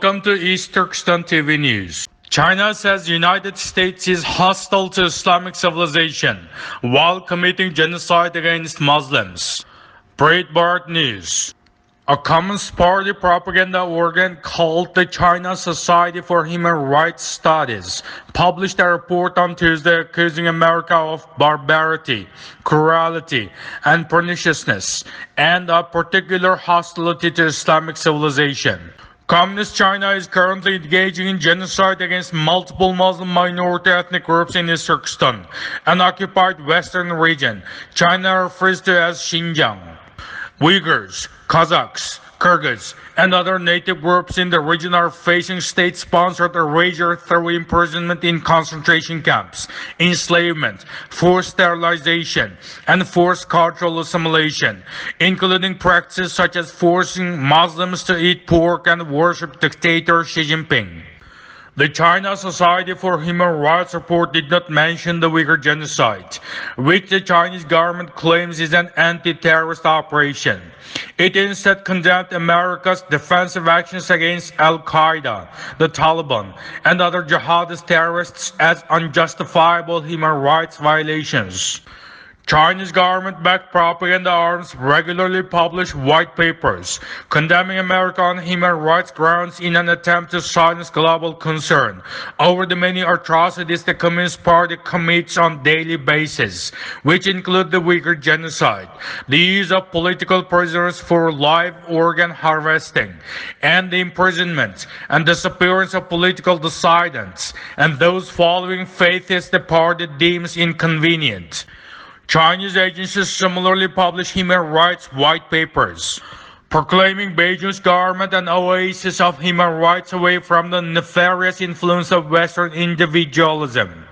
Welcome to East Turkestan TV News. China says United States is hostile to Islamic civilization while committing genocide against Muslims. Breitbart News. A Communist Party propaganda organ called the China Society for Human Rights Studies published a report on Tuesday accusing America of barbarity, cruelty, and perniciousness, and a particular hostility to Islamic civilization. Communist China is currently engaging in genocide against multiple Muslim minority ethnic groups in East Turkestan, an occupied western region China refers to as Xinjiang. Uyghurs, Kazakhs, Kyrgyz, and other native groups in the region are facing state-sponsored erasure through imprisonment in concentration camps, enslavement, forced sterilization, and forced cultural assimilation, including practices such as forcing Muslims to eat pork and worship dictator Xi Jinping. The China Society for Human Rights report did not mention the Uyghur genocide, which the Chinese government claims is an anti-terrorist operation. It instead condemned America's defensive actions against Al-Qaeda, the Taliban, and other jihadist terrorists as unjustifiable human rights violations. Chinese government-backed propaganda arms regularly publish white papers condemning America on human rights grounds in an attempt to silence global concern over the many atrocities the Communist Party commits on a daily basis, which include the Uyghur genocide, the use of political prisoners for live organ harvesting, and the imprisonment and disappearance of political dissidents and those following faiths the party deems inconvenient. Chinese agencies similarly publish human rights white papers, proclaiming Beijing's government an oasis of human rights away from the nefarious influence of Western individualism.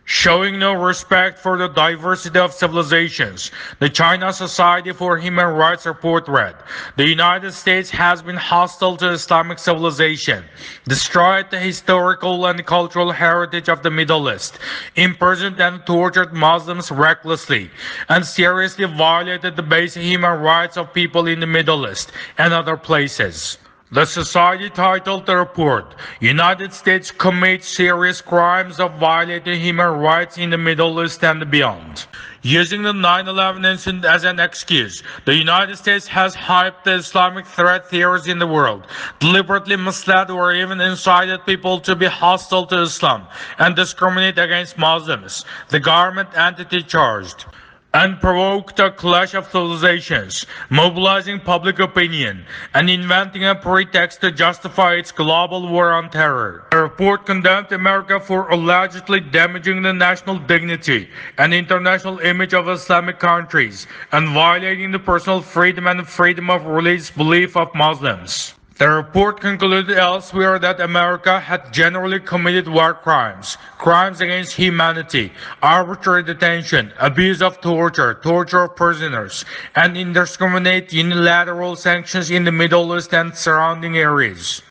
Showing no respect for the diversity of civilizations, the China Society for Human Rights report read, "The United States has been hostile to Islamic civilization, destroyed the historical and cultural heritage of the Middle East, imprisoned and tortured Muslims recklessly, and seriously violated the basic human rights of people in the Middle East and other places." The Society titled the report, "United States Commits Serious Crimes of Violating Human Rights in the Middle East and Beyond." Using the 9/11 incident as an excuse, the United States has hyped the Islamic threat theories in the world, deliberately misled or even incited people to be hostile to Islam and discriminate against Muslims, the government entity charged, and provoked a clash of civilizations, mobilizing public opinion, and inventing a pretext to justify its global war on terror. The report condemned America for allegedly damaging the national dignity and international image of Islamic countries and violating the personal freedom and freedom of religious belief of Muslims. The report concluded elsewhere that America had generally committed war crimes, crimes against humanity, arbitrary detention, abuse of torture, torture of prisoners, and indiscriminate unilateral sanctions in the Middle East and surrounding areas.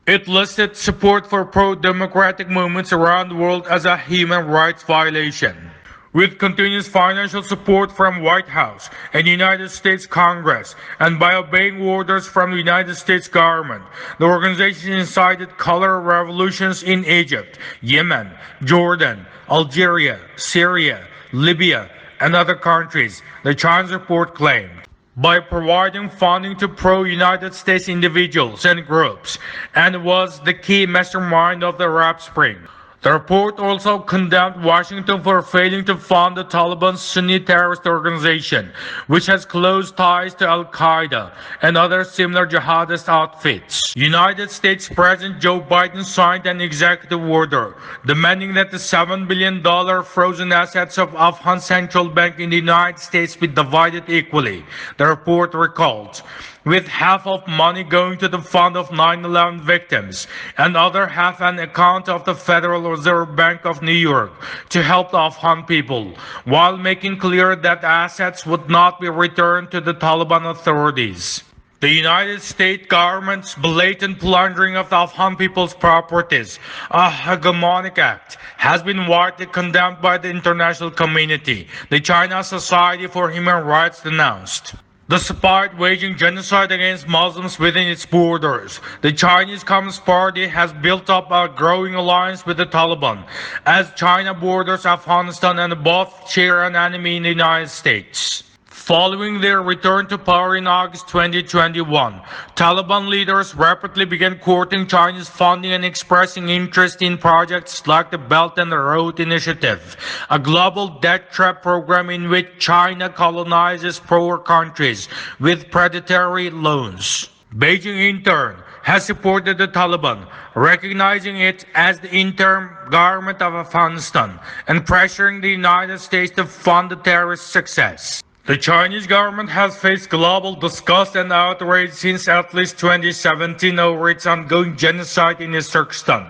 It listed support for pro-democratic movements around the world as a human rights violation. With continuous financial support from White House and United States Congress, and by obeying orders from the United States government, the organization incited color revolutions in Egypt, Yemen, Jordan, Algeria, Syria, Libya, and other countries, the Chinese report claimed, by providing funding to pro-United States individuals and groups, and was the key mastermind of the Arab Spring. The report also condemned Washington for failing to fund the Taliban's Sunni terrorist organization, which has close ties to Al-Qaeda and other similar jihadist outfits. United States President Joe Biden signed an executive order demanding that the $7 billion frozen assets of Afghan Central Bank in the United States be divided equally, the report recalled, with half of money going to the fund of 9/11 victims and other half an account of the Federal Reserve Bank of New York to help the Afghan people, while making clear that assets would not be returned to the Taliban authorities. The United States government's blatant plundering of the Afghan people's properties, a hegemonic act, has been widely condemned by the international community, the China Society for Human Rights denounced. Despite waging genocide against Muslims within its borders, the Chinese Communist Party has built up a growing alliance with the Taliban, as China borders Afghanistan and both share an enemy in the United States. Following their return to power in August 2021, Taliban leaders rapidly began courting Chinese funding and expressing interest in projects like the Belt and Road Initiative, a global debt trap program in which China colonizes poor countries with predatory loans. Beijing, in turn, has supported the Taliban, recognizing it as the interim government of Afghanistan and pressuring the United States to fund the terrorist success. The Chinese government has faced global disgust and outrage since at least 2017 over its ongoing genocide in East Turkestan.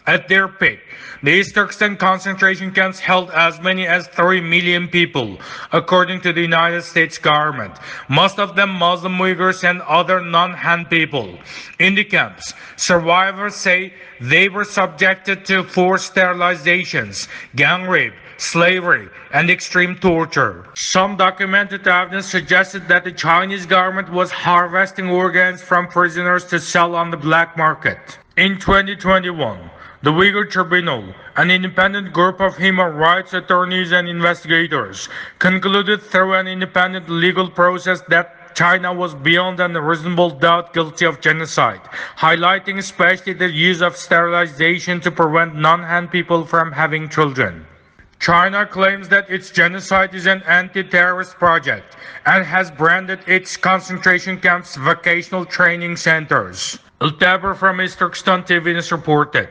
At their peak, the East Turkestan concentration camps held as many as 3 million people, according to the United States government, most of them Muslim Uyghurs and other non-Han people. In the camps, survivors say they were subjected to forced sterilizations, gang rape, slavery, and extreme torture. Some documented evidence suggested that the Chinese government was harvesting organs from prisoners to sell on the black market. In 2021, the Uyghur Tribunal, an independent group of human rights attorneys and investigators, concluded through an independent legal process that China was beyond a reasonable doubt guilty of genocide, highlighting especially the use of sterilization to prevent non-Han people from having children. China claims that its genocide is an anti-terrorist project and has branded its concentration camps vocational training centers. Ultaber from East Turkestan TV News reported.